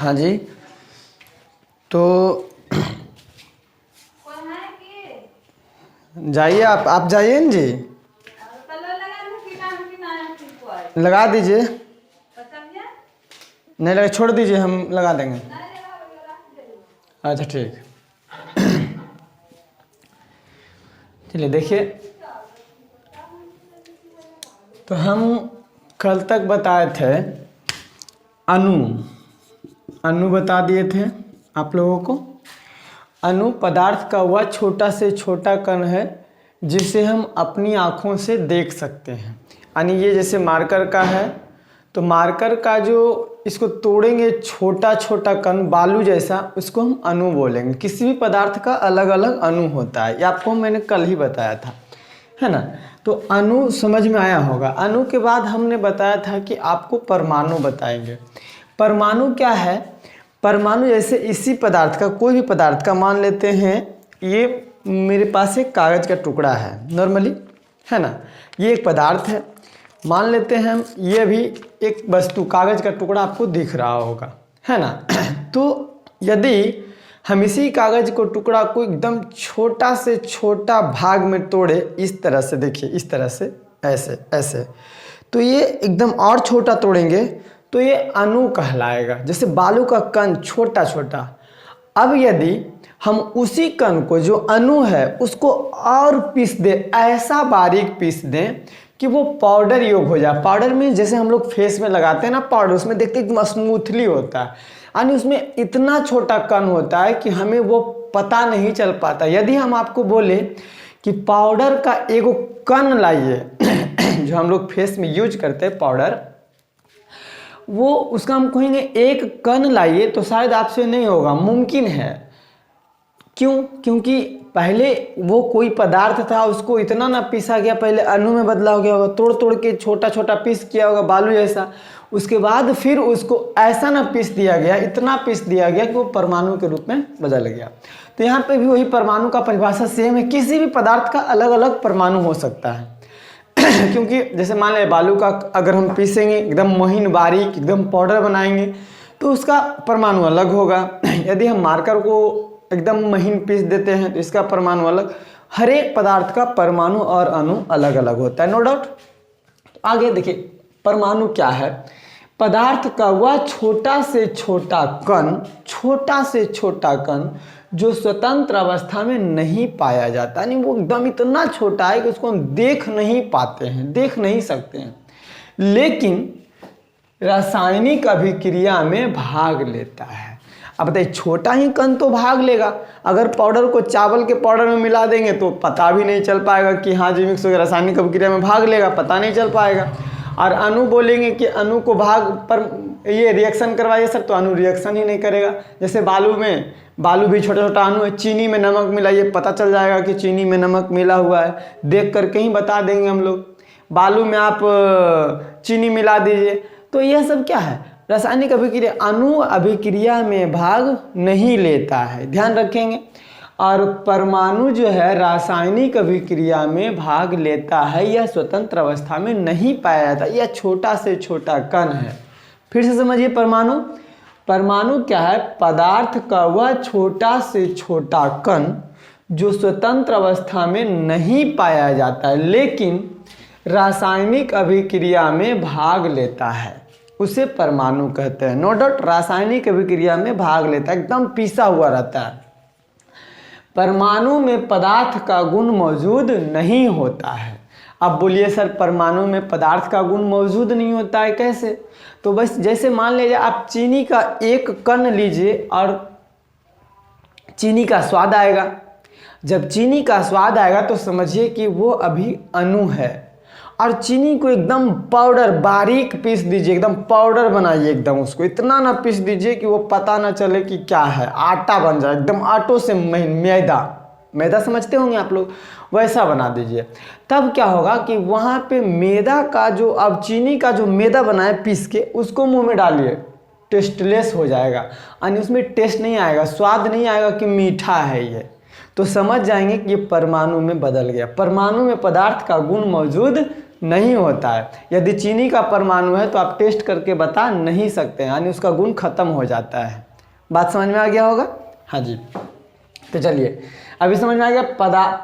हाँ जी। तो जाइए, आप जाइए ना जी, लगा दीजिए। नहीं लगा, छोड़ दीजिए, हम लगा देंगे। अच्छा ठीक। चलिए देखिए, तो हम कल तक बताए थे अणु बता दिए थे आप लोगों को। अणु पदार्थ का वह छोटा से छोटा कण है जिसे हम अपनी आँखों से देख सकते हैं। यानी ये जैसे मार्कर का है, तो मार्कर का जो इसको तोड़ेंगे छोटा छोटा कण बालू जैसा, उसको हम अणु बोलेंगे। किसी भी पदार्थ का अलग अलग अणु होता है, ये आपको मैंने कल ही बताया था, है ना। तो अणु समझ में आया होगा। अणु के बाद हमने बताया था कि आपको परमाणु बताएंगे। परमाणु क्या है? परमाणु जैसे इसी पदार्थ का, कोई भी पदार्थ का, मान लेते हैं ये मेरे पास एक कागज़ का टुकड़ा है नॉर्मली, है ना। ये एक पदार्थ है, मान लेते हैं हम, ये भी एक वस्तु कागज़ का टुकड़ा आपको दिख रहा होगा, है ना। तो यदि हम इसी कागज़ को टुकड़ा को एकदम छोटा से छोटा भाग में तोड़े, इस तरह से, देखिए इस तरह से, ऐसे ऐसे, तो ये एकदम और छोटा तोड़ेंगे तो ये अणु कहलाएगा। जैसे बालू का कण छोटा छोटा। अब यदि हम उसी कण को, जो अणु है, उसको और पीस दें, ऐसा बारीक पीस दें कि वो पाउडर योग हो जाए। पाउडर में जैसे हम लोग फेस में लगाते हैं ना पाउडर, उसमें देखते एकदम स्मूथली होता है, यानी उसमें इतना छोटा कण होता है कि हमें वो पता नहीं चल पाता। यदि हम आपको बोले कि पाउडर का एगो कण लाइए जो हम लोग फेस में यूज करते हैं पाउडर, वो उसका हम कहेंगे एक कण लाइए, तो शायद आपसे नहीं होगा, मुमकिन है। क्यों? क्योंकि पहले वो कोई पदार्थ था, उसको इतना ना पीसा गया, पहले अणु में बदला गया होगा, तोड़ तोड़ के छोटा छोटा पीस किया होगा बालू जैसा, उसके बाद फिर उसको ऐसा ना पीस दिया गया, इतना पीस दिया गया कि वो परमाणु के रूप में बदल गया। तो यहाँ पे भी वही परमाणु का परिभाषा सेम है। किसी भी पदार्थ का अलग अलग परमाणु हो सकता है क्योंकि जैसे मान लें बालू का अगर हम पीसेंगे एकदम महीन बारीक, एकदम पाउडर बनाएंगे, तो उसका परमाणु अलग होगा। यदि हम मार्कर को एकदम महीन पीस देते हैं तो इसका परमाणु अलग। हर एक पदार्थ का परमाणु और अणु अलग अलग होता है, नो डाउट। आगे देखिए, परमाणु क्या है? पदार्थ का वह छोटा से छोटा कण जो स्वतंत्र अवस्था में नहीं पाया जाता, यानी वो एकदम इतना छोटा है कि उसको हम देख नहीं पाते हैं, देख नहीं सकते हैं, लेकिन रासायनिक अभिक्रिया में भाग लेता है। अब बताइए, छोटा ही कण तो भाग लेगा। अगर पाउडर को चावल के पाउडर में मिला देंगे तो पता भी नहीं चल पाएगा कि हाँ जी मिक्स हो गया, रासायनिक अभिक्रिया में भाग लेगा, पता नहीं चल पाएगा। और अणु बोलेंगे कि अणु को भाग पर ये रिएक्शन करवाइए सर, तो अणु रिएक्शन ही नहीं करेगा। जैसे बालू भी छोटा छोटा अणु है। चीनी में नमक मिलाइए, पता चल जाएगा कि चीनी में नमक मिला हुआ है, देख करके ही बता देंगे हम लोग। बालू में आप चीनी मिला दीजिए। तो यह सब क्या है? रासायनिक अभिक्रिया। अणु अभिक्रिया में भाग नहीं लेता है, ध्यान रखेंगे। और परमाणु जो है रासायनिक अभिक्रिया में भाग लेता है, यह स्वतंत्र अवस्था में नहीं पाया जाता, यह छोटा से छोटा कण है। फिर से समझिए, परमाणु क्या है? पदार्थ का वह छोटा से छोटा कण जो स्वतंत्र अवस्था में नहीं पाया जाता है, लेकिन रासायनिक अभिक्रिया में भाग लेता है, उसे परमाणु कहते हैं। नो डाउट, रासायनिक अभिक्रिया में भाग लेता है, एकदम पिसा हुआ रहता है। परमाणु में पदार्थ का गुण मौजूद नहीं होता है। अब बोलिए सर, परमाणु में पदार्थ का गुण मौजूद नहीं होता है, कैसे? तो बस जैसे मान लीजिए आप चीनी का एक कण लीजिए और चीनी का स्वाद आएगा। जब चीनी का स्वाद आएगा तो समझिए कि वो अभी अणु है। और चीनी को एकदम पाउडर बारीक पीस दीजिए, एकदम पाउडर बनाइए, एकदम उसको इतना ना पीस दीजिए कि वो पता ना चले कि क्या है, आटा बन जाए, एकदम आटो से मैदा समझते होंगे आप लोग, वैसा बना दीजिए। तब क्या होगा कि वहाँ पे मैदा का जो, अब चीनी का जो मैदा बनाए पीस के, उसको मुंह में डालिए, टेस्टलेस हो जाएगा, यानी उसमें टेस्ट नहीं आएगा, स्वाद नहीं आएगा कि मीठा है ये। तो समझ जाएंगे कि ये परमाणु में बदल गया। परमाणु में पदार्थ का गुण मौजूद नहीं होता है। यदि चीनी का परमाणु है तो आप टेस्ट करके बता नहीं सकते हैं, यानी उसका गुण खत्म हो जाता है। बात समझ में आ गया होगा? हाँ जी। तो चलिए अभी समझ में आ गया,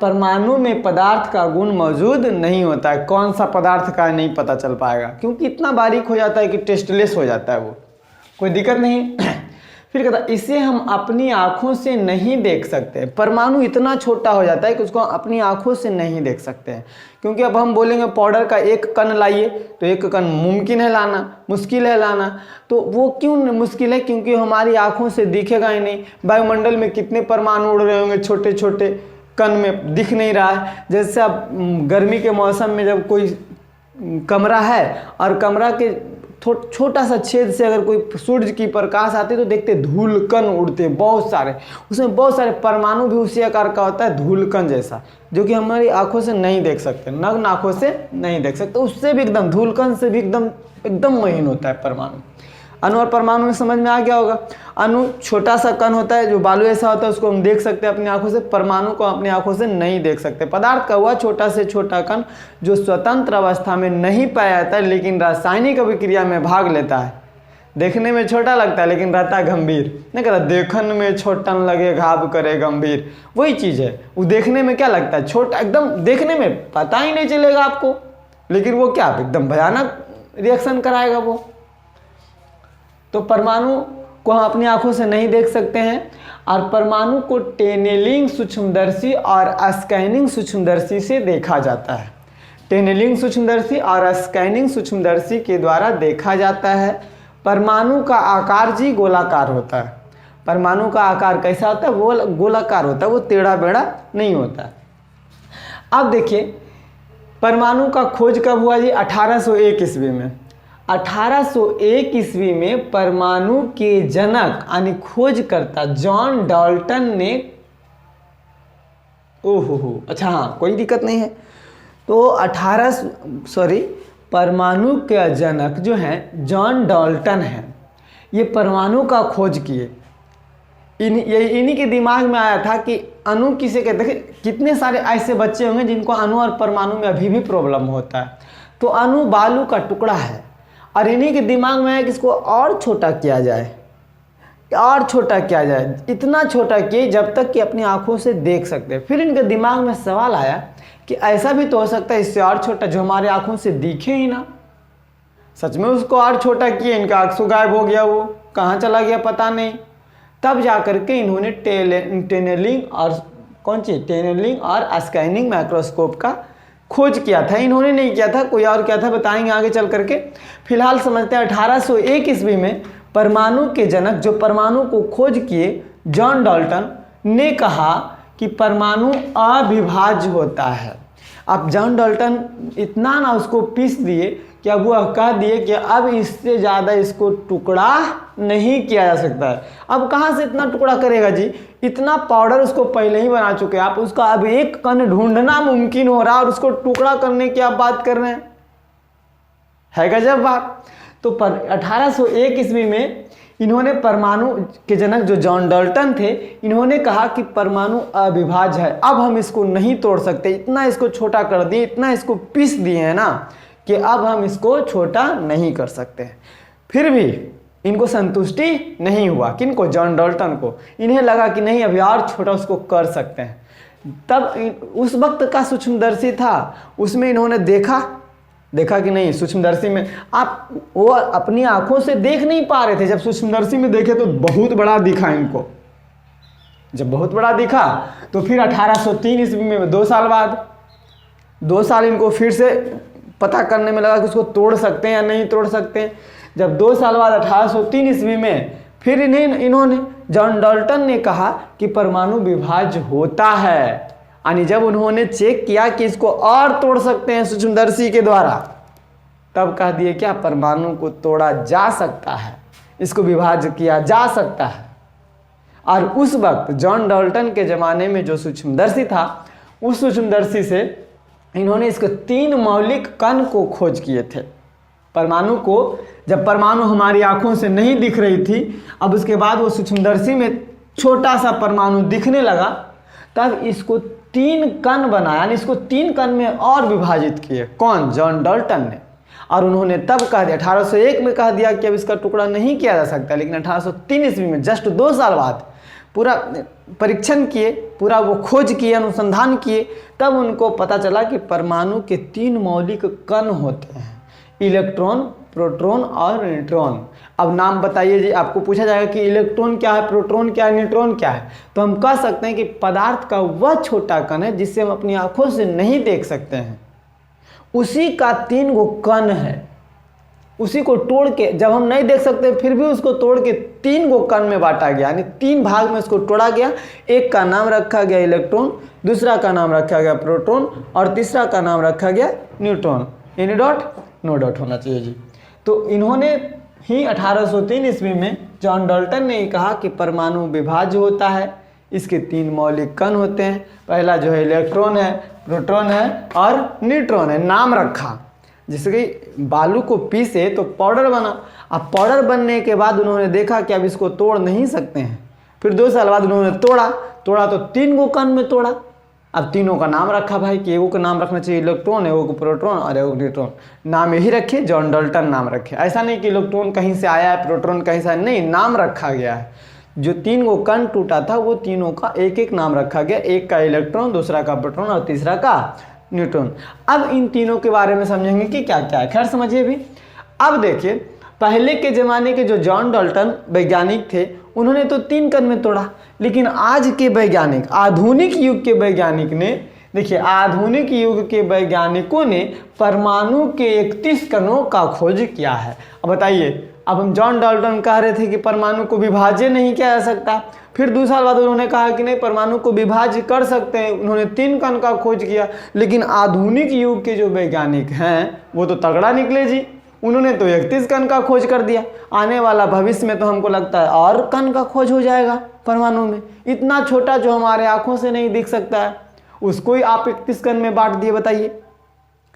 परमाणु में पदार्थ का गुण मौजूद नहीं होता है। कौन सा पदार्थ का नहीं पता चल पाएगा, क्योंकि इतना बारीक हो जाता है कि टेस्टलेस हो जाता है वो, कोई दिक्कत नहीं। फिर कहता इसे हम अपनी आँखों से नहीं देख सकते। परमाणु इतना छोटा हो जाता है कि उसको अपनी आँखों से नहीं देख सकते हैं, क्योंकि अब हम बोलेंगे पाउडर का एक कण लाइए, तो एक कण मुमकिन है लाना, मुश्किल है लाना। तो वो क्यों मुश्किल है? क्योंकि हमारी आँखों से दिखेगा ही नहीं। वायुमंडल में कितने परमाणु उड़ रहे होंगे, छोटे छोटे कण में दिख नहीं रहा है। जैसे अब गर्मी के मौसम में जब कोई कमरा है और कमरा के छोटा सा छेद से अगर कोई सूरज की प्रकाश आती है तो देखते धूल कण उड़ते बहुत सारे, उसमें बहुत सारे परमाणु भी उसी आकार का होता है, धूल कण जैसा, जो कि हमारी आंखों से नहीं देख सकते, नग्न आंखों से नहीं देख सकते। उससे भी एकदम धूल कण से भी एकदम महीन होता है परमाणु। अणु और परमाणु में समझ में आ गया होगा। अणु छोटा सा कण होता है जो बालू ऐसा होता है, उसको हम देख सकते हैं अपनी आंखों से। परमाणु को अपनी आंखों से नहीं देख सकते। पदार्थ का वह छोटा से छोटा कण जो स्वतंत्र अवस्था में नहीं पाया जाता है लेकिन रासायनिक अभिक्रिया में भाग लेता है। देखने में छोटा लगता है लेकिन रहता है गंभीर। नहीं कहता देखन में छोटन लगे घाव करे गंभीर, वही चीज़ है। वो देखने में क्या लगता है? छोटा, एकदम देखने में पता ही नहीं चलेगा आपको, लेकिन वो क्या एकदम भयानक रिएक्शन कराएगा वो। तो परमाणु को हम अपनी आंखों से नहीं देख सकते हैं, और परमाणु को टेनेलिंग सूक्ष्मदर्शी और स्कैनिंग सूक्ष्मदर्शी से देखा जाता है। टेनेलिंग सूक्ष्मदर्शी और स्कैनिंग सूक्ष्मदर्शी के द्वारा देखा जाता है। परमाणु का आकार जी गोलाकार होता है। परमाणु का आकार कैसा होता है? वो गोलाकार होता है, वो टेढ़ा बेढ़ा नहीं होता। अब देखिए परमाणु का खोज कब हुआ जी? 1801 ईस्वी में। 1801 ईस्वी में परमाणु के जनक यानी खोजकर्ता जॉन डाल्टन ने, ओहो अच्छा हाँ कोई दिक्कत नहीं है। तो परमाणु के जनक जो हैं जॉन डाल्टन हैं, ये परमाणु का खोज किए। इन्हीं के दिमाग में आया था कि अणु किसे कहते हैं। कितने सारे ऐसे बच्चे होंगे जिनको अणु और परमाणु में अभी भी प्रॉब्लम होता है। तो अणु बालू का टुकड़ा है, और इन्हीं के दिमाग में है कि इसको और छोटा किया जाए, और छोटा किया जाए, इतना छोटा कि जब तक कि अपनी आंखों से देख सकते हैं। फिर इनके दिमाग में सवाल आया कि ऐसा भी तो हो सकता है इससे और छोटा, जो हमारे आंखों से दिखे ही ना। सच में उसको और छोटा किया, इनका आंख गायब हो गया, वो कहाँ चला गया पता नहीं। तब जा करके इन्होंने टेनेलिंग और स्कैनिंग माइक्रोस्कोप का खोज किया था। इन्होंने नहीं किया था, कोई और किया था, बताएंगे आगे चल करके। फिलहाल समझते हैं 1801 ईस्वी में परमाणु के जनक जो परमाणु को खोज किए जॉन डाल्टन ने कहा कि परमाणु अविभाज्य होता है। अब जॉन डाल्टन इतना ना उसको पीस दिए कि अब वह कह दिए कि अब इससे ज़्यादा इसको टुकड़ा नहीं किया जा सकता है। अब कहाँ से इतना टुकड़ा करेगा जी? इतना पाउडर उसको पहले ही बना चुके हैं आप, उसका अब एक कण ढूंढना मुमकिन हो रहा है और उसको टुकड़ा करने की आप बात कर रहे हैं, है गजब बात। तो 1801 ईस्वी में इन्होंने परमाणु के जनक जो जॉन डाल्टन थे, इन्होंने कहा कि परमाणु अविभाज्य है, अब हम इसको नहीं तोड़ सकते। इतना इसको छोटा कर दिए, इतना इसको पीस दिए हैं ना कि अब हम इसको छोटा नहीं कर सकते। फिर भी इनको संतुष्टि नहीं हुआ। किनको? जॉन डाल्टन को। इन्हें लगा कि नहीं अभी और छोटा उसको कर सकते हैं। तब उस वक्त का सूक्ष्मदर्शी था, उसमें इन्होंने देखा कि नहीं, सूक्ष्मदर्शी में आप वो अपनी आंखों से देख नहीं पा रहे थे। जब सूक्ष्मदर्शी में देखे तो बहुत बड़ा दिखा इनको। जब बहुत बड़ा दिखा तो फिर 1803 ईस्वी में 2 साल बाद 2 साल इनको फिर से पता करने में लगा कि उसको तोड़ सकते हैं या नहीं तोड़ सकते हैं। जब 2 साल बाद 1803 ईस्वी में फिर इन्होंने जॉन डाल्टन ने कहा कि परमाणु विभाज्य होता है। यानी जब उन्होंने चेक किया कि इसको और तोड़ सकते हैं सूक्ष्मदर्शी के द्वारा, तब कह दिए क्या परमाणु को तोड़ा जा सकता है, इसको विभाज्य किया जा सकता है। और उस वक्त जॉन डाल्टन के ज़माने में जो सूक्ष्मदर्शी था, उस सूक्ष्मदर्शी से इन्होंने इसके 3 मौलिक कण को खोज किए थे। परमाणु को, जब परमाणु हमारी आंखों से नहीं दिख रही थी, अब उसके बाद वो सूक्ष्मदर्शी में छोटा सा परमाणु दिखने लगा, तब इसको 3 कण बनाया, यानी इसको 3 कण में और विभाजित किए। कौन? जॉन डाल्टन ने। और उन्होंने तब कह दिया, 1801 में कह दिया कि अब इसका टुकड़ा नहीं किया जा सकता, लेकिन 1803 ईस्वी में जस्ट 2 साल बाद पूरा परीक्षण किए, पूरा वो खोज किए, अनुसंधान किए, तब उनको पता चला कि परमाणु के 3 मौलिक कण होते हैं, इलेक्ट्रॉन, प्रोटॉन और न्यूट्रॉन। अब नाम बताइए जी, आपको पूछा जाएगा कि इलेक्ट्रॉन क्या है, प्रोटॉन क्या है, न्यूट्रॉन क्या है, तो हम कह सकते हैं कि पदार्थ का वह छोटा कण है जिसे हम अपनी आंखों से नहीं देख सकते हैं, उसी का 3 गो कण है। उसी को तोड़ के, जब हम नहीं देख सकते फिर भी उसको तोड़ के 3 गो कण में बांटा गया, यानी 3 भाग में उसको तोड़ा गया। एक का नाम रखा गया इलेक्ट्रॉन, दूसरा का नाम रखा गया प्रोटॉन और तीसरा का नाम रखा गया neutron. Any dot? No dot होना चाहिए जी। तो इन्होंने ही 1803 ईस्वी में जॉन डाल्टन ने कहा कि परमाणु विभाज्य होता है, इसके 3 मौलिक कण होते हैं। पहला जो है इलेक्ट्रॉन है, प्रोटॉन है और न्यूट्रॉन है। नाम रखा, जैसे कि बालू को पीसे तो पाउडर बना। अब पाउडर बनने के बाद उन्होंने देखा कि अब इसको तोड़ नहीं सकते हैं, फिर 2 साल बाद उन्होंने तोड़ा तो 3 गो कण में तोड़ा। अब तीनों का नाम रखा भाई कि एगो का नाम रखना चाहिए इलेक्ट्रॉन, एगो को प्रोटॉन और एगो न्यूट्रॉन। नाम यही रखे, जॉन डाल्टन नाम रखे। ऐसा नहीं कि इलेक्ट्रॉन कहीं से आया है, प्रोटॉन कहीं से, नहीं, नाम रखा गया है। जो 3 गो कण टूटा था वो तीनों का एक एक नाम रखा गया, एक का इलेक्ट्रॉन, दूसरा का प्रोटॉन और तीसरा का न्यूट्रॉन। अब इन तीनों के बारे में समझेंगे कि क्या क्या है। खैर समझिए भी। अब देखिए, पहले के ज़माने के जो जॉन डाल्टन वैज्ञानिक थे उन्होंने तो 3 कण में तोड़ा, लेकिन आज के वैज्ञानिक, आधुनिक युग के वैज्ञानिक ने, देखिए आधुनिक युग के वैज्ञानिकों ने परमाणु के 31 कणों का खोज किया है। अब बताइए, अब हम जॉन डाल्टन कह रहे थे कि परमाणु को विभाज्य नहीं किया जा सकता, फिर 2 साल बाद उन्होंने कहा कि नहीं परमाणु को विभाज्य कर सकते हैं, उन्होंने 3 कण का खोज किया। लेकिन आधुनिक युग के जो वैज्ञानिक हैं वो तो तगड़ा निकले जी, उन्होंने तो 31 कण का खोज कर दिया। आने वाला भविष्य में तो हमको लगता है और कण का खोज हो जाएगा परमाणु में। इतना छोटा जो हमारे आंखों से नहीं दिख सकता है, उसको ही आप 31 कण में बांट दिए, बताइए,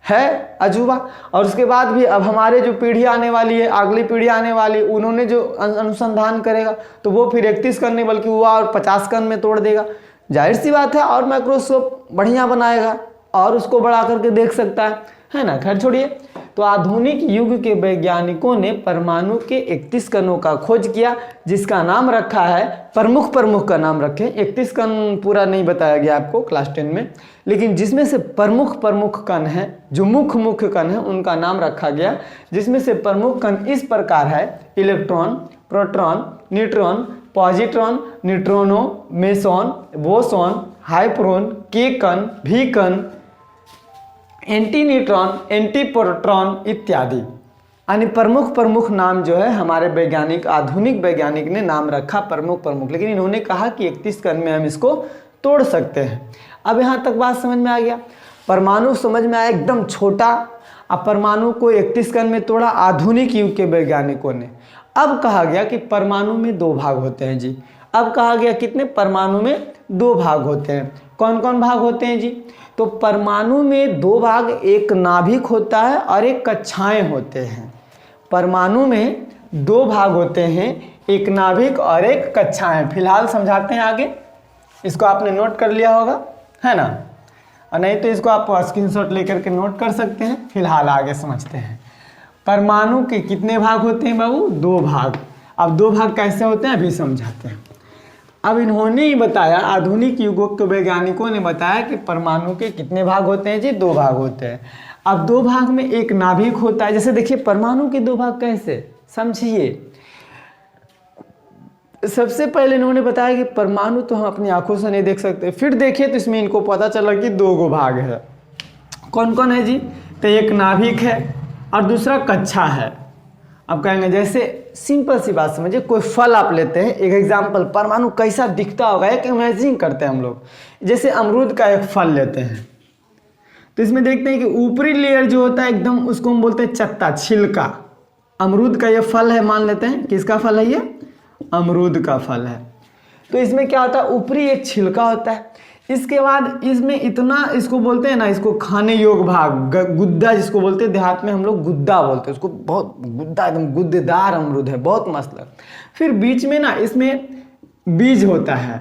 है अजूबा। और उसके बाद भी अब हमारे जो पीढ़ी आने वाली है, अगली पीढ़ी आने वाली, उन्होंने जो अनुसंधान करेगा तो वो फिर 31 कण नहीं बल्कि वो और 50 कण में तोड़ देगा। जाहिर सी बात है, और माइक्रोस्कोप बढ़िया बनाएगा और उसको बढ़ा करके देख सकता है ना। खैर छोड़िए। तो आधुनिक युग के वैज्ञानिकों ने परमाणु के 31 कणों का खोज किया, जिसका नाम रखा है, प्रमुख का नाम रखे। 31 कण पूरा नहीं बताया गया आपको क्लास 10 में, लेकिन जिसमें से प्रमुख कण है, जो मुख्य कण है, उनका नाम रखा गया, जिसमें से प्रमुख कण इस प्रकार है: electron, proton, neutron, positron, neutrino, meson, boson, hyperon, के कण, भी कण, एंटी न्यूट्रॉन, एंटी प्रोटॉन इत्यादि। यानी प्रमुख नाम जो है हमारे वैज्ञानिक, आधुनिक वैज्ञानिक ने नाम रखा प्रमुख, लेकिन इन्होंने कहा कि 31 कण में हम इसको तोड़ सकते हैं। अब यहाँ तक बात समझ में आ गया। परमाणु समझ में आया, एकदम छोटा। अब परमाणु को 31 कण में तोड़ा आधुनिक युग के वैज्ञानिकों ने। अब कहा गया कि परमाणु में 2 भाग होते हैं जी। अब कहा गया कितने? परमाणु में 2 भाग होते हैं। कौन कौन भाग होते हैं जी? तो परमाणु में 2 भाग, एक नाभिक होता है और एक कक्षाएं होते हैं। परमाणु में 2 भाग होते हैं, एक नाभिक और एक कक्षाएं। फिलहाल समझाते हैं आगे, इसको आपने नोट कर लिया होगा, है ना, और नहीं तो इसको आप स्क्रीनशॉट लेकर के नोट कर सकते हैं। फिलहाल आगे समझते हैं परमाणु के कितने भाग होते हैं बाबू? 2 भाग। अब 2 भाग कैसे होते हैं अभी समझाते हैं। अब इन्होंने ही बताया, आधुनिक युगों के वैज्ञानिकों ने बताया कि परमाणु के कितने भाग होते हैं जी? 2 भाग होते हैं। अब 2 भाग में एक नाभिक होता है। जैसे देखिए परमाणु के 2 भाग कैसे, समझिए। सबसे पहले इन्होंने बताया कि परमाणु तो हम अपनी आंखों से नहीं देख सकते, फिर देखिए तो इसमें इनको पता चला कि 2 गो भाग है। कौन कौन है जी? तो एक नाभिक है और दूसरा कक्षा है। अब कहेंगे, जैसे सिंपल सी बात समझिए, कोई फल आप लेते हैं, एक एग्जाम्पल, परमाणु कैसा दिखता होगा, एक इमेजिन करते हैं हम लोग। जैसे अमरूद का एक फल लेते हैं तो इसमें देखते हैं कि ऊपरी लेयर जो होता है एकदम, उसको हम बोलते हैं चत्ता, छिलका। अमरूद का ये फल है, मान लेते हैं किसका फल है? ये अमरूद का फल है। तो इसमें क्या होता है? ऊपरी एक छिलका होता है। इसके बाद इसमें इतना, इसको बोलते हैं ना, इसको खाने योग्य भाग, गुद्दा जिसको बोलते हैं, देहात में हम लोग गुद्दा बोलते हैं उसको। बहुत गुद्दा, एकदम गुद्देदार अमरूद है, बहुत मस्त लग। फिर बीच में ना इसमें बीज होता है,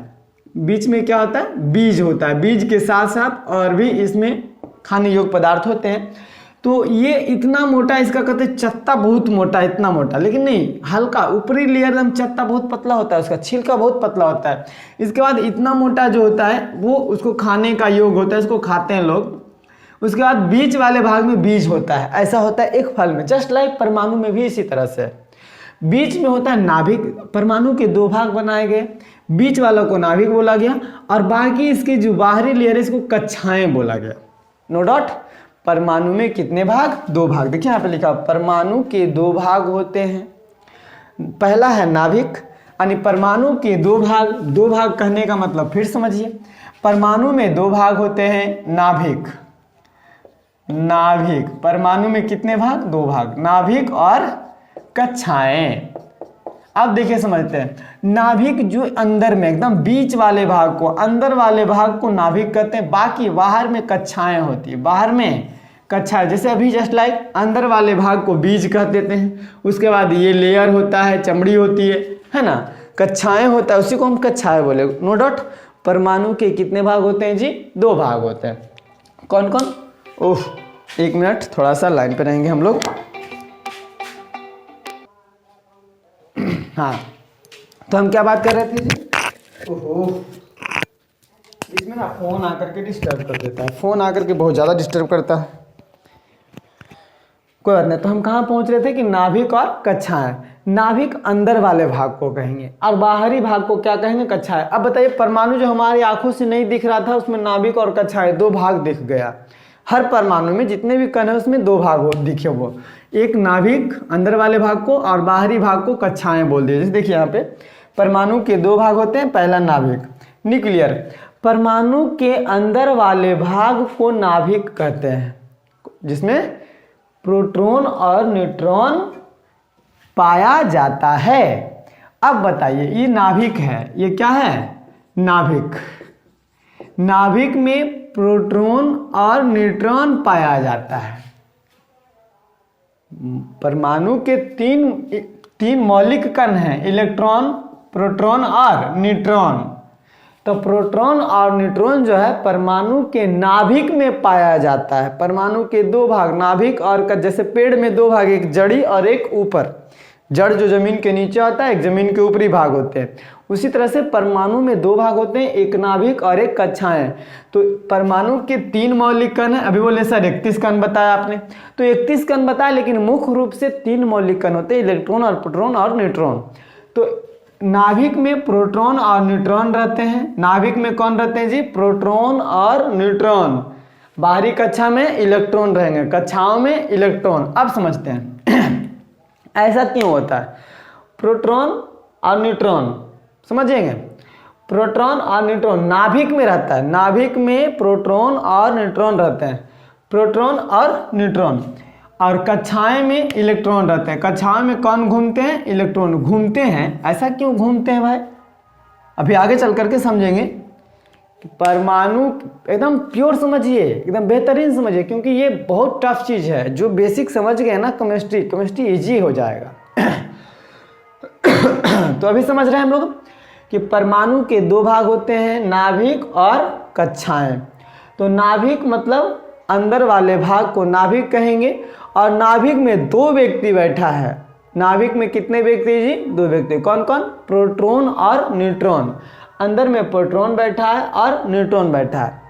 बीच में क्या होता है, बीज होता है, बीज के साथ साथ और भी इसमें खाने योग्य पदार्थ होते हैं। तो ये इतना मोटा, इसका कहते हैं चत्ता बहुत मोटा, इतना मोटा, लेकिन नहीं, हल्का ऊपरी लेयर एकदम चत्ता बहुत पतला होता है, उसका छिलका बहुत पतला होता है। इसके बाद इतना मोटा जो होता है वो उसको खाने का योग्य होता है, इसको खाते हैं लोग। उसके बाद बीच वाले भाग में बीज होता है, ऐसा होता है एक फल में। जस्ट लाइक परमाणु में भी इसी तरह से बीच में होता है नाभिक। परमाणु के दो भाग बनाए गए, बीच वाला को नाभिक बोला गया और बाकी इसके जो बाहरी लेयर है इसको कक्षाएं बोला गया। No doubt. परमाणु में कितने भाग, दो भाग। देखिए यहाँ पे लिखा परमाणु के दो भाग होते हैं। पहला है नाभिक, यानी परमाणु के दो भाग कहने का मतलब फिर समझिए, परमाणु में दो भाग होते हैं, नाभिक। परमाणु में कितने भाग, दो भाग, नाभिक और कक्षाएं। अब देखिए समझते हैं, नाभिक जो अंदर में एकदम बीच वाले भाग को, अंदर वाले भाग को नाभिक कहते हैं, बाकी बाहर में कक्षाएं होती है, बाहर में कक्षाएं। जैसे अभी जस्ट लाइक अंदर वाले भाग को बीज कह देते हैं, उसके बाद ये लेयर होता है, चमड़ी होती है ना, कक्षाएं होता है, उसी को हम कक्षाएं बोले। No doubt. परमाणु के कितने भाग होते हैं जी, दो भाग होते हैं। कौन कौन, ओह एक मिनट, थोड़ा सा लाइन पे रहेंगे हम लोग। हाँ, तो हम क्या बात कर रहे थे जी, ओहो इसमें ना फोन आकर के डिस्टर्ब कर देता है, फोन आकर के बहुत ज़्यादा डिस्टर्ब करता है। कोई बात नहीं। तो हम कहाँ पहुँच रहे थे कि नाभिक और कक्षाएं। नाभिक अंदर वाले भाग को कहेंगे और बाहरी भाग को क्या कहेंगे, कक्षाएं। अब बताइए, परमाणु जो हमारी आंखों से नहीं दिख रहा था उसमें नाभिक और कक्षाएं दो भाग दिख गया। हर परमाणु में जितने भी कण है उसमें दो भाग हो दिखे, वो एक नाभिक अंदर वाले भाग को और बाहरी भाग को कक्षाएं बोल दिए। जैसे देखिए यहाँ पे परमाणु के दो भाग होते हैं, पहला नाभिक, न्यूक्लियर। परमाणु के अंदर वाले भाग को नाभिक कहते हैं, जिसमें प्रोटॉन और न्यूट्रॉन पाया जाता है। अब बताइए, ये नाभिक है, ये क्या है, नाभिक। नाभिक में प्रोटॉन और न्यूट्रॉन पाया जाता है। परमाणु के तीन मौलिक कण हैं, इलेक्ट्रॉन, प्रोटॉन और न्यूट्रॉन। तो प्रोटॉन और न्यूट्रॉन जो है परमाणु के नाभिक में पाया जाता है। परमाणु के दो भाग, नाभिक और जैसे पेड़ में दो भाग, एक जड़ी और एक ऊपर, जड़ जो जमीन के नीचे होता है, एक जमीन के ऊपरी भाग होते हैं। उसी तरह से परमाणु में दो भाग होते हैं, एक नाभिक और एक कक्षाएं। तो परमाणु के तीन मौलिक कण हैं। अभी बोले सर 31 कण बताया आपने, तो 31 कण बताया, लेकिन मुख्य रूप से तीन मौलिक कण होते हैं, इलेक्ट्रॉन और प्रोटॉन और न्यूट्रॉन। तो नाभिक में प्रोटॉन और न्यूट्रॉन रहते हैं। नाभिक में कौन रहते हैं जी, प्रोटॉन और न्यूट्रॉन। बाहरी कक्षा में इलेक्ट्रॉन रहेंगे, कक्षाओं में इलेक्ट्रॉन। अब समझते हैं ऐसा क्यों होता है। प्रोटॉन और न्यूट्रॉन समझेंगे, प्रोटॉन और न्यूट्रॉन नाभिक में रहता है, नाभिक में प्रोटॉन और न्यूट्रॉन रहते हैं, प्रोटॉन और न्यूट्रॉन। और कक्षाएं में इलेक्ट्रॉन रहते हैं। कक्षाएं में कौन घूमते हैं, इलेक्ट्रॉन घूमते हैं। ऐसा क्यों घूमते हैं भाई, अभी आगे चल करके समझेंगे। परमाणु एकदम प्योर समझिए, एकदम बेहतरीन समझिए, क्योंकि ये बहुत टफ चीज़ है। जो बेसिक समझ गए ना केमिस्ट्री इजी हो जाएगा। तो अभी समझ रहे हैं हम लोग कि परमाणु के दो भाग होते हैं, नाभिक और कक्षाएं। तो नाभिक मतलब अंदर वाले भाग को नाभिक कहेंगे। और नाभिक में दो व्यक्ति बैठा है। नाभिक में कितने व्यक्ति जी, दो व्यक्ति। कौन कौन, प्रोटॉन और न्यूट्रॉन। अंदर में प्रोटॉन बैठा है और न्यूट्रॉन बैठा है।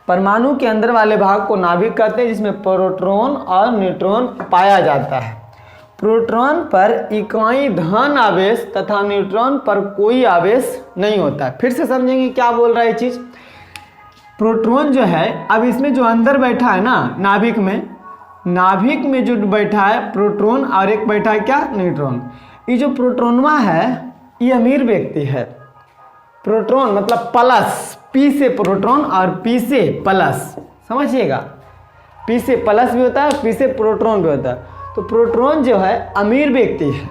परमाणु के अंदर वाले भाग को नाभिक कहते हैं, जिसमें प्रोटॉन और न्यूट्रॉन पाया जाता है। प्रोटॉन पर इकाई धन आवेश तथा न्यूट्रॉन पर कोई आवेश नहीं होता। फिर से समझेंगे क्या बोल रहा है ये चीज। प्रोटॉन जो है, अब इसमें जो अंदर बैठा है ना नाभिक में जो बैठा है प्रोटॉन और एक बैठा है क्या, न्यूट्रॉन। ये जो प्रोटॉनवा है ये अमीर व्यक्ति है। प्रोटॉन मतलब प्लस, पी से प्रोटॉन और पी से प्लस, समझिएगा। पी से प्लस भी होता है, पी से प्रोटॉन भी होता है। तो प्रोटॉन जो है अमीर व्यक्ति है।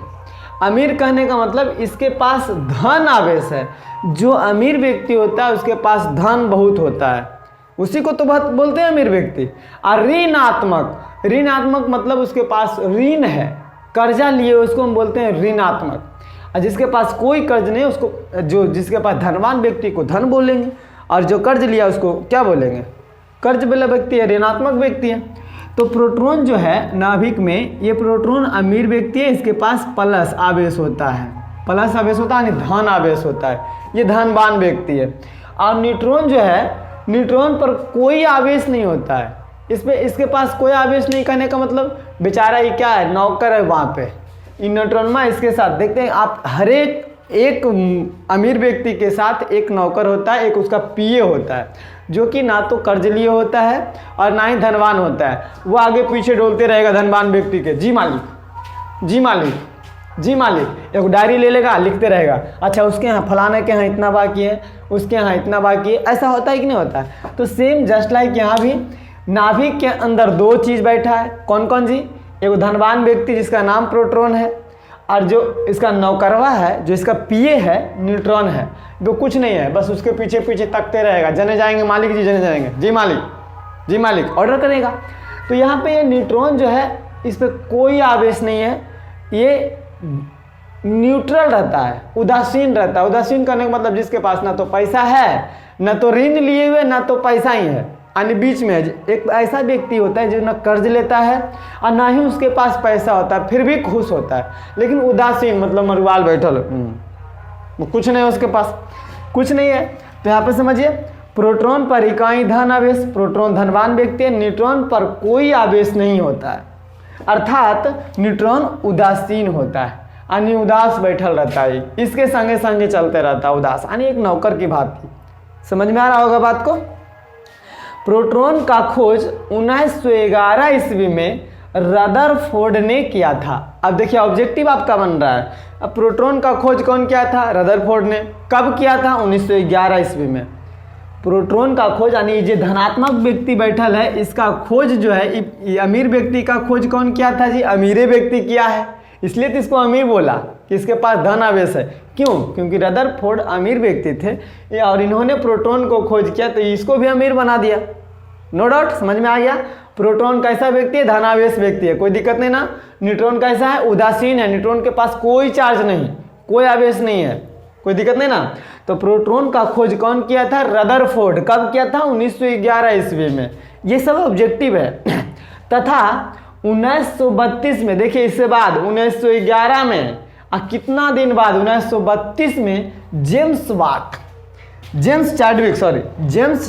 अमीर कहने का मतलब इसके पास धन आवेश है। जो अमीर व्यक्ति होता है उसके पास धन बहुत होता है, उसी को तो बोलते हैं अमीर व्यक्ति। और ऋणात्मक मतलब उसके पास ऋण है, कर्जा लिए, उसको हम बोलते हैं ऋणात्मक। और जिसके पास कोई कर्ज नहीं उसको जिसके पास धनवान व्यक्ति को धन बोलेंगे, और जो कर्ज लिया उसको क्या बोलेंगे? कर्ज वाला व्यक्ति है, ऋणात्मक व्यक्ति है। तो प्रोटॉन जो है नाभिक में, ये प्रोटॉन अमीर व्यक्ति है, इसके पास प्लस आवेश होता है, प्लस आवेश होता है यानी धन आवेश होता है, ये धनवान व्यक्ति है। और न्यूट्रॉन जो है, न्यूट्रॉन पर कोई आवेश नहीं होता है, इसके पास कोई आवेश नहीं, कहने का मतलब बेचारा ये क्या है, नौकर है वहाँ पे। इन न्यूट्रॉन में इसके साथ देखते हैं आप, हर एक अमीर व्यक्ति के साथ एक नौकर होता है, एक उसका पीए होता है, जो कि ना तो कर्ज लिए होता है और ना ही धनवान होता है। वो आगे पीछे डोलते रहेगा धनवान व्यक्ति के, जी मालिक, जी मालिक, जी मालिक, एक डायरी ले लेगा, लिखते रहेगा, अच्छा उसके यहाँ फलाने के यहाँ इतना बाकी है, उसके यहाँ इतना बाकी है। ऐसा होता है कि नहीं होता है? तो सेम जस्ट लाइक यहाँ भी नाभिक के अंदर दो चीज़ बैठा है, कौन कौन जी? एक धनवान व्यक्ति जिसका नाम प्रोटॉन है, और जो इसका नौकरवा है, जो इसका पीए है, न्यूट्रॉन है, वो कुछ नहीं है, बस उसके पीछे पीछे तकते रहेगा, जने जाएंगे मालिक जी, जने जाएंगे, जी मालिक, जी मालिक, ऑर्डर करेगा। तो यहाँ पे ये न्यूट्रॉन जो है, इस पर कोई आवेश नहीं है, ये न्यूट्रल रहता है, उदासीन रहता है। उदासीन करने का मतलब जिसके पास ना तो पैसा है, ना तो ऋण लिए हुए, ना तो पैसा ही है, यानी बीच में एक ऐसा व्यक्ति होता है जो ना कर्ज लेता है और ना ही उसके पास पैसा होता है, फिर भी खुश होता है, लेकिन उदासीन मतलब मरुआल बैठल, कुछ नहीं है उसके पास, कुछ नहीं है। तो यहाँ पे समझिए, प्रोटॉन पर इकाई धन आवेश, प्रोटॉन धनवान व्यक्ति है, न्यूट्रॉन पर कोई आवेश नहीं होता है, अर्थात न्यूट्रॉन उदासीन होता है, यानी उदास बैठल रहता है, इसके संगे संगे चलते रहता है उदास, यानी एक नौकर की भांति। समझ में आ रहा होगा बात को? प्रोटॉन का खोज 1911 ईस्वी में रदरफोर्ड ने किया था। अब देखिए ऑब्जेक्टिव आपका बन रहा है, अब प्रोटॉन का खोज कौन किया था? रदरफोर्ड ने। कब किया था? 1911 ईस्वी में। प्रोटॉन का खोज यानी जो धनात्मक व्यक्ति बैठल है, इसका खोज जो है, ये अमीर व्यक्ति का खोज कौन किया था जी? अमीरे व्यक्ति किया है, इसलिए तो इसको अमीर बोला कि इसके पास धन आवेश है। क्यों? क्योंकि रदरफोर्ड अमीर व्यक्ति थे और इन्होंने प्रोटॉन को खोज किया, तो इसको भी अमीर बना दिया। नो डाउट, समझ में आ गया? प्रोटॉन कैसा व्यक्ति है? धनावेश व्यक्ति है, कोई दिक्कत नहीं ना। न्यूट्रॉन कैसा है? उदासीन है, न्यूट्रॉन के पास कोई चार्ज नहीं, कोई आवेश नहीं है, कोई दिक्कत नहीं ना। तो प्रोटॉन का खोज कौन किया था? रदरफोर्ड। कब किया था? 1911 ईस्वी में। ये सब ऑब्जेक्टिव है। तथा 1932 में, देखिए इससे बाद 1911 में, कितना दिन बाद? 1932 में जेम्स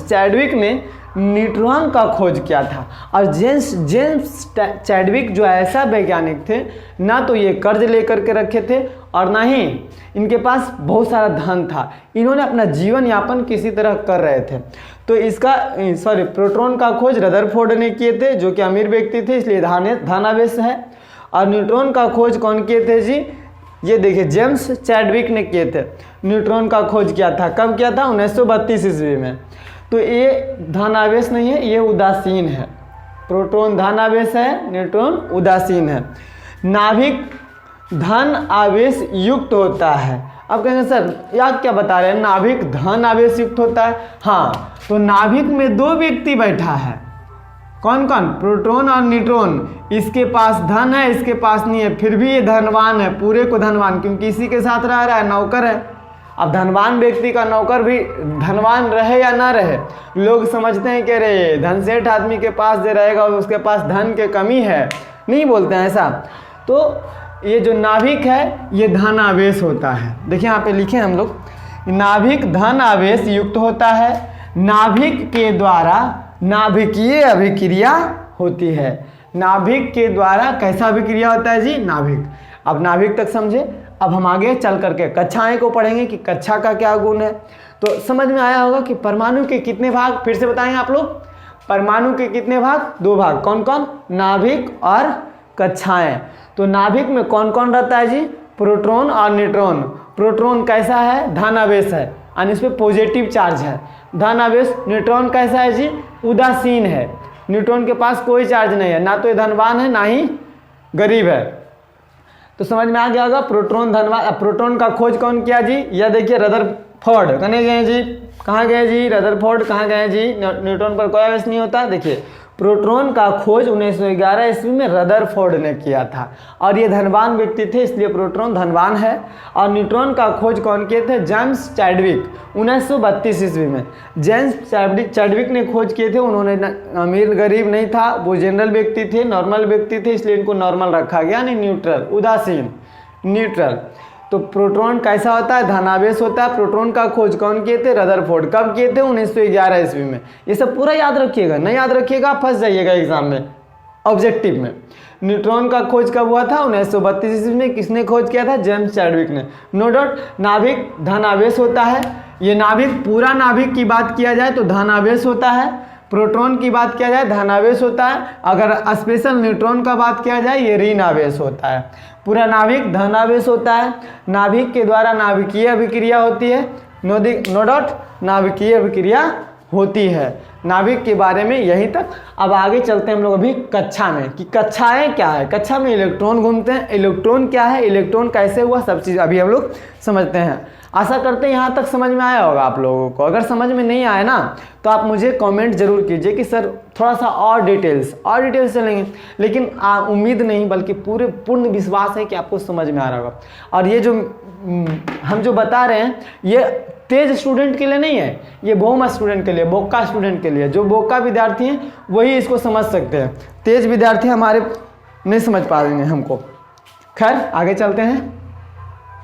चैडविक ने न्यूट्रॉन का खोज किया था। और जेम्स चैडविक जो ऐसा वैज्ञानिक थे, ना तो ये कर्ज लेकर के रखे थे और ना ही इनके पास बहुत सारा धन था, इन्होंने अपना जीवन यापन किसी तरह कर रहे थे। तो प्रोटॉन का खोज रदरफोर्ड ने किए थे, जो कि अमीर व्यक्ति थे, इसलिए धनावेश है। और न्यूट्रॉन का खोज कौन किए थे जी? ये देखिए जेम्स चैडविक ने किए थे। न्यूट्रॉन का खोज किया था, कब किया था? 1932 ईस्वी में। तो ये धनावेश नहीं है, ये उदासीन है। प्रोटॉन धनावेश है, न्यूट्रॉन उदासीन है। नाभिक धन आवेश युक्त होता है। अब कहेंगे सर याद क्या बता रहे हैं, नाभिक धन आवेश युक्त होता है? हाँ, तो नाभिक में दो व्यक्ति बैठा है, कौन कौन? प्रोटॉन और न्यूट्रॉन। इसके पास धन है, इसके पास नहीं है, फिर भी ये धनवान है, पूरे को धनवान, क्योंकि इसी के साथ रह रहा है, नौकर है। अब धनवान व्यक्ति का नौकर भी धनवान रहे या ना रहे, लोग समझते हैं कि अरे धनसेठ आदमी के पास जो रहेगा उसके पास धन के कमी है, नहीं बोलते हैं ऐसा। तो ये जो नाभिक है, ये धन आवेश होता है। देखिए यहाँ पे लिखे हम लोग, नाभिक धन आवेश युक्त होता है। नाभिक के द्वारा नाभिकीय अभिक्रिया होती है। नाभिक के द्वारा कैसा अभिक्रिया होता है जी? नाभिक। अब नाभिक तक समझे, अब हम आगे चल करके कक्षाएं को पढ़ेंगे कि कक्षा का क्या गुण है। तो समझ में आया होगा कि परमाणु के कितने भाग, फिर से बताएंगे आप लोग। परमाणु के कितने भाग? दो भाग, कौन कौन? नाभिक और कक्षाएं। तो नाभिक में कौन कौन रहता है जी? प्रोटॉन और न्यूट्रॉन। प्रोटॉन कैसा है? धनावेश है, यानी इस पर पॉजिटिव चार्ज है। धनावेश। न्यूट्रॉन कैसा है जी? उदासीन है, न्यूट्रॉन के पास कोई चार्ज नहीं है, ना तो ये धनवान है ना ही गरीब है। तो समझ में आ गया होगा प्रोटॉन धनवान। प्रोटॉन का खोज कौन किया जी? यह देखिए रदरफोर्ड। कहाँ गए जी? कहाँ गए जी? रदरफोर्ड कहाँ गए जी? न्यूट्रॉन पर कोई आवेश नहीं होता। देखिए प्रोटॉन का खोज 1911 ईस्वी में रदरफोर्ड ने किया था और ये धनवान व्यक्ति थे, इसलिए प्रोटॉन धनवान है। और न्यूट्रॉन का खोज कौन किए थे? जेम्स चैडविक 1932 ईस्वी में जेम्स चैडविक ने खोज किए थे। उन्होंने अमीर गरीब नहीं था, वो जनरल व्यक्ति थे, नॉर्मल व्यक्ति थे, इसलिए इनको नॉर्मल रखा गया, यानी न्यूट्रल, उदासीन, न्यूट्रल। तो प्रोटॉन कैसा होता है? धनावेश होता है। प्रोटॉन का खोज कौन किए थे? रदरफोर्ड। कब किए थे? 1911 ईस्वी में। ये सब पूरा याद रखिएगा, नहीं याद रखिएगा फंस जाइएगा एग्जाम में, ऑब्जेक्टिव में। न्यूट्रॉन का खोज कब हुआ था? 1932 ईस्वी में। किसने खोज किया था? जेम्स चैडविक ने। नो डाउट नाभिक धनावेश होता है। ये नाभिक, पूरा नाभिक की बात किया जाए तो धनावेश होता है। प्रोटॉन की बात किया जाए धनावेश होता है। अगर स्पेशल न्यूट्रॉन का बात किया जाए ये ऋणावेश होता है। पूरा नाभिक धनावेश होता है। नाभिक के द्वारा नाभिकीय अभिक्रिया होती है। नो डाउट नाभिकीय अभिक्रिया होती है। नाभिक के बारे में यहीं तक। अब आगे चलते हैं हम लोग अभी कक्षा में, कि कक्षाएं क्या है। कक्षा में इलेक्ट्रॉन घूमते हैं। इलेक्ट्रॉन क्या है, इलेक्ट्रॉन कैसे हुआ, सब चीज़ अभी हम लोग समझते हैं। आशा करते हैं यहाँ तक समझ में आया होगा आप लोगों को। अगर समझ में नहीं आया ना तो आप मुझे कमेंट जरूर कीजिए कि सर थोड़ा सा और डिटेल्स चलेंगे, लेकिन उम्मीद नहीं बल्कि पूर्ण विश्वास है कि आपको समझ में आ रहा होगा। और ये जो हम जो बता रहे हैं ये तेज स्टूडेंट के लिए नहीं है, ये बहुमत स्टूडेंट के लिए, बोका स्टूडेंट के लिए। जो बोका विद्यार्थी हैं वही इसको समझ सकते हैं, तेज विद्यार्थी हमारे नहीं समझ पाएंगे हमको। खैर आगे चलते हैं।